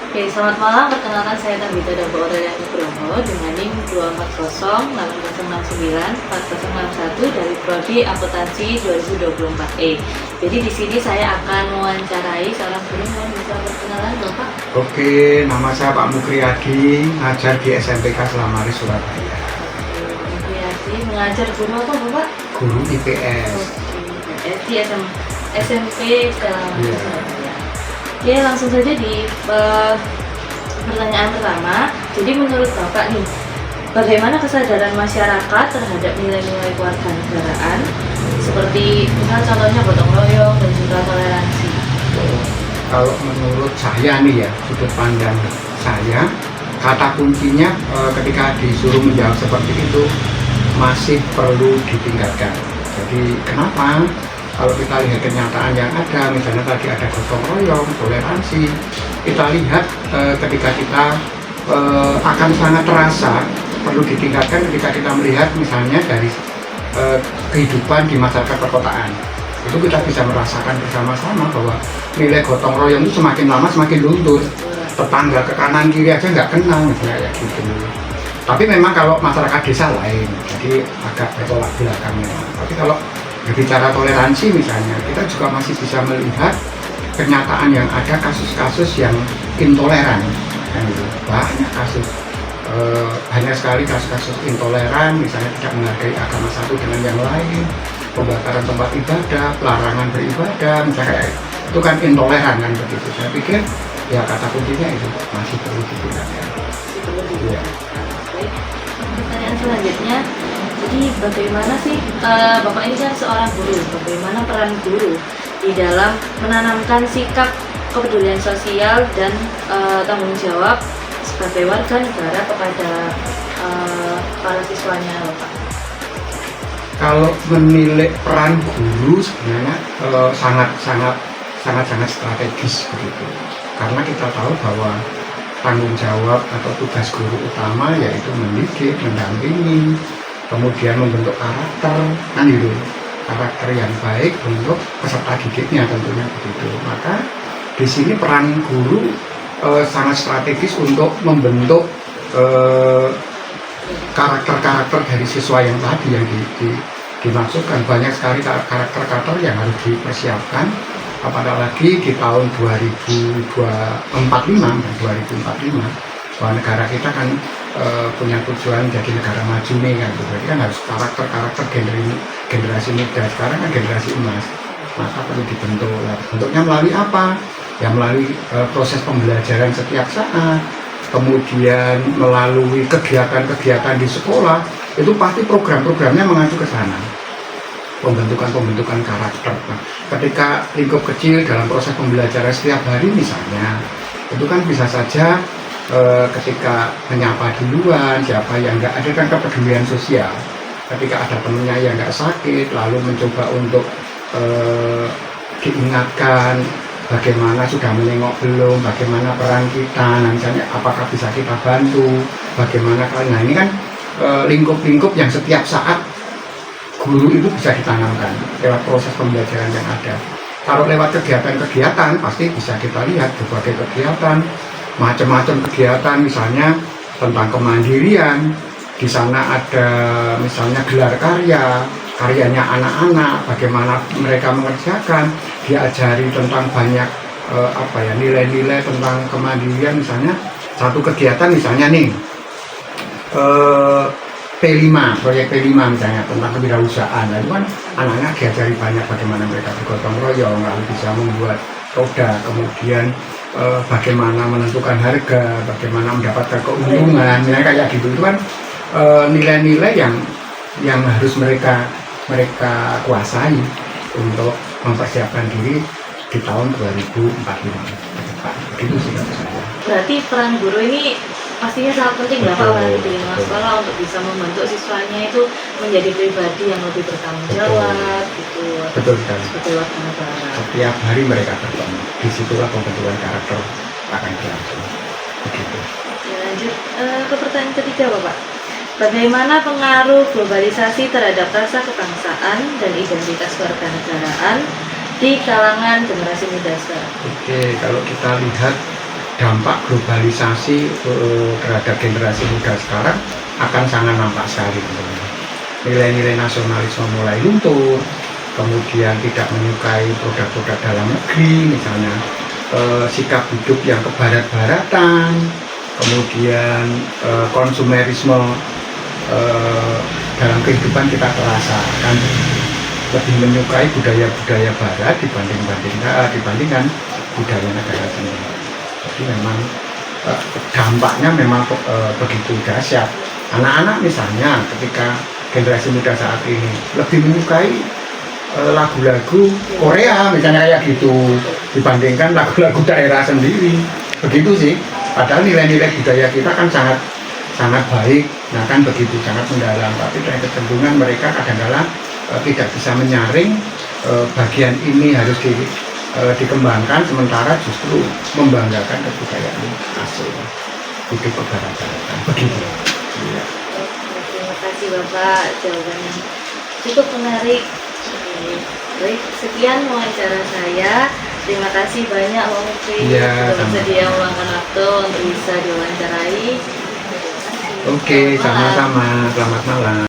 Oke, selamat malam. Perkenalkan saya Tabita Dabo Aurelian Nugroho dengan NIM 24080694061 dari Prodi Akuntansi 2024E. Jadi di sini saya akan mewawancarai seorang guru. Mohon bisa perkenalan Bapak? Oke, nama saya Pak Mukriyadi, ngajar di SMPK Selamari Surabaya. Oke, Yadi, mengajar guru apa Bapak? Guru IPS. Oke, di SMP Selamari Iya. Surabaya. Oke, langsung saja di pertanyaan pertama. Jadi menurut Bapak nih, bagaimana kesadaran masyarakat terhadap nilai-nilai kewarganegaraan seperti misal contohnya gotong royong dan juga toleransi? Kalau menurut saya nih ya, sudut pandang saya, kata kuncinya ketika disuruh menjawab seperti itu masih perlu ditingkatkan. Jadi kenapa? Kalau kita lihat kenyataan yang ada, misalnya tadi ada gotong royong, toleransi, kita lihat ketika kita akan sangat terasa perlu ditingkatkan ketika kita melihat misalnya dari kehidupan di masyarakat perkotaan. Itu kita bisa merasakan bersama-sama bahwa nilai gotong royong itu semakin lama semakin luntur. Tetangga ke kanan kiri aja nggak kenal misalnya kayak gitu. Tapi memang kalau masyarakat desa lain, jadi agak bertolak belakang memang. Tapi kalau berbicara toleransi misalnya, kita juga masih bisa melihat kenyataan yang ada kasus-kasus yang intoleran, kan gitu. Banyak kasus, banyak sekali kasus-kasus intoleran, misalnya tidak menghargai agama satu dengan yang lain, pembakaran tempat ibadah, pelarangan beribadah, misalnya kayak itu kan intoleran kan begitu. Saya pikir ya kata kuncinya itu masih perlu ditingkatkan. Ya. Baik, pertanyaan selanjutnya. Jadi bagaimana sih Bapak ini kan seorang guru, bagaimana peran guru di dalam menanamkan sikap kepedulian sosial dan tanggung jawab sebagai warga negara kepada para siswanya, Bapak? Kalau menilai peran guru sebenarnya sangat strategis begitu. Karena kita tahu bahwa tanggung jawab atau tugas guru utama yaitu mendidik, mendampingi, kemudian membentuk karakter, kan gitu, karakter yang baik untuk peserta didiknya tentunya begitu. Maka di sini peran guru sangat strategis untuk membentuk karakter-karakter dari siswa yang tadi yang dimaksudkan. Banyak sekali karakter-karakter yang harus dipersiapkan, apalagi di tahun 2045 dan 2045 bahwa negara kita kan punya tujuan jadi negara maju nih kan, berarti kan harus karakter generasi muda, sekarang kan generasi emas, maka perlu dibentuk. Bentuknya melalui apa? Ya melalui proses pembelajaran setiap saat, kemudian melalui kegiatan-kegiatan di sekolah, itu pasti program-programnya mengacu ke sana, pembentukan karakter. Nah, ketika lingkup kecil dalam proses pembelajaran setiap hari misalnya, itu kan bisa saja ketika menyapa duluan siapa yang nggak ada kan kepedulian sosial. Ketika ada temennya yang nggak sakit, lalu mencoba untuk diingatkan bagaimana sudah menengok belum, bagaimana peran kita, nah misalnya apakah bisa kita bantu, bagaimana kalian. Nah ini kan lingkup-lingkup yang setiap saat guru itu bisa ditanamkan lewat proses pembelajaran yang ada. Kalau lewat kegiatan-kegiatan pasti bisa kita lihat berbagai kegiatan, macam-macam kegiatan, misalnya tentang kemandirian. Di sana ada misalnya gelar karyanya anak-anak, bagaimana mereka mengerjakan, diajari tentang banyak nilai-nilai tentang kemandirian. Misalnya satu kegiatan misalnya nih P5, proyek P5 misalnya tentang kewirausahaan. Lalu kan anak-anak diajari banyak bagaimana mereka bergotong royong, lalu bisa membuat roda, kemudian bagaimana menentukan harga, bagaimana mendapatkan keuntungan, misalnya kayak gitu. Itu kan nilai-nilai yang harus mereka kuasai untuk mempersiapkan diri di tahun 2045 ke depan. Begitu sih kalau saya. Berarti peran guru ini pastinya sangat penting ya Pak di lingkungan sekolah untuk bisa membentuk siswanya itu menjadi pribadi yang lebih bertanggung jawab gitu. Betul sekali. Sebagai warga negara. Setiap hari mereka bertemu, disitulah pembentukan karakter akan berlangsung. Begitu. Ya, lanjut ke pertanyaan ketiga Bapak. Bagaimana pengaruh globalisasi terhadap rasa kebangsaan dan identitas kewarganegaraan di kalangan generasi muda sekarang? Oke, kalau kita lihat dampak globalisasi terhadap generasi muda sekarang akan sangat nampak sekali. Nilai-nilai nasionalisme mulai luntur, kemudian tidak menyukai produk-produk dalam negeri, misalnya sikap hidup yang kebarat-baratan, kemudian konsumerisme dalam kehidupan kita terasa akan lebih menyukai budaya-budaya barat dibandingkan budaya negara sendiri. Jadi memang dampaknya memang begitu dahsyat. Anak-anak misalnya ketika generasi muda saat ini lebih menyukai lagu-lagu Korea misalnya kayak gitu dibandingkan lagu-lagu daerah sendiri, begitu sih. Padahal nilai-nilai budaya kita kan sangat baik, nah kan begitu, sangat mendalam. Tapi dengan kecenderungan mereka kadang-kadang tidak bisa menyaring bagian ini harus dikembangkan, sementara justru membanggakan kebudayaan asli hidup kebarat-baratan, begitu. Ya. Terima kasih Bapak, jawabannya cukup menarik. Baik, sekian wawancara saya. Terima kasih banyak Pak Mukri Ya, sudah bersedia meluangkan waktu untuk bisa diwawancarai. Oke, sama-sama. Selamat malam.